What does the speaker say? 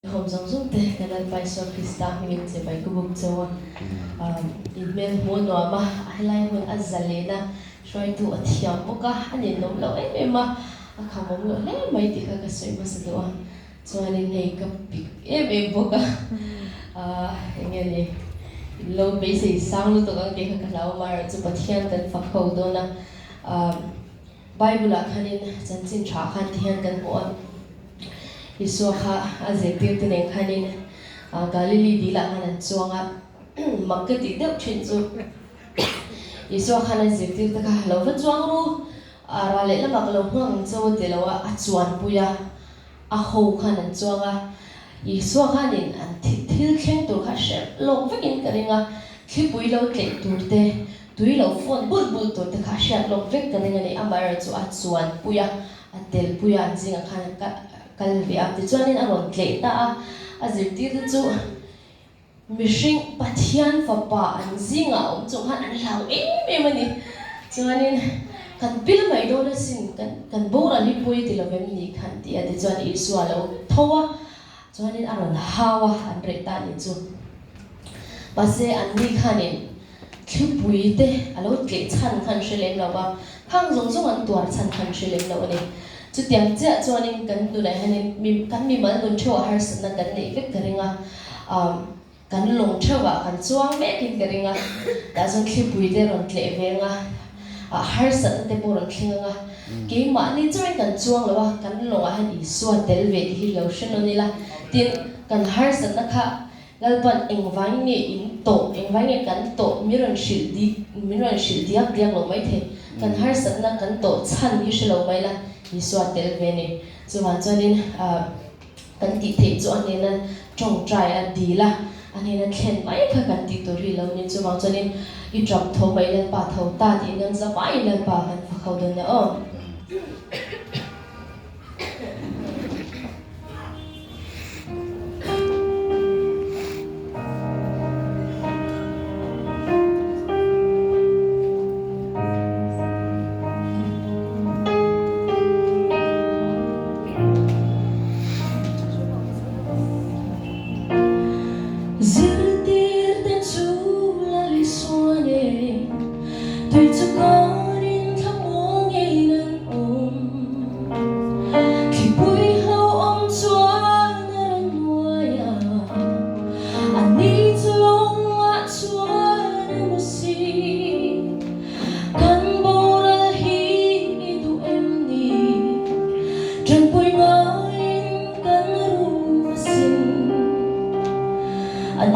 Hom zong zong te kanal pai so Krista mingin se pai kubuk chawa email mo no ama highlight hun azalena shoi tu athiam boka ani nom lo ma akhamom lo le mai ti ka kasoi ma sadwa chuanin nei ka pik boka engeni lo base sang lu to ka ke ka law mar chu pathian kan fakho do na Bible khanin chanchin tha khan thian kan mo Isu kha azektir tineng khanin Galilee dila khanan chuanga makati deuh thin chu Isu khan azektir ta kha lo va chuang ru ra le lamak lo hmang chu te lo a chuan puya a ho khanan chuanga Isu khanin an thil thleng tur kha shem lo vekin karinga khipui lo tlek tur te tui lo phone bul tur te kha shem lo vek kaninga ni amar chu a chuan puya a tel puya jinga khan ka kalvi am ti chuanin a ron tleh ta a zirtir chu mihring pathian fapa an zinga chung han an hlau em ani chuanin kan bil mai do na sin kan bora li pui ti lovem ni khan ti ati chuan isua lo thowa chuanin a ron hawa an re ta ni chu pase an ni khanin thupui te alo tle chan khan shelem lawa khang zong zong an tuar chan khan shelem lawa ni chu tiang che chuanin kan du lai hanin kan mi mal lun thaw har san na kan nei vek karinga kan long thawa kan chuang me kin karinga da zon khipui de ron tle venga har san te boron thlinga ke ma ni chuan kan chuang lawa kan longa han I suwa tel ve hi lo shen ni la tin kan har san na kha lalpan engwang ni in to engwang ni kan to miron shil diak lo mai the kan har san na kan to chan hi shlo mai la Isua tel veni chuan chuanin kan ti the chu ani na tong try a dila ani na thlen mai kha kan ti tur hi lo ni chuan chuanin I drop tho mai len pa tho ta ti nan za mai len pa kan fa khau don na Zirtir den chula li suane Tui chu con in thăm uống ngay nan Khi bụi hao chuan ran nuaya Ani chu long chuan musi Kan bora hi tu em ni Tran bụi ngain kan ru sin An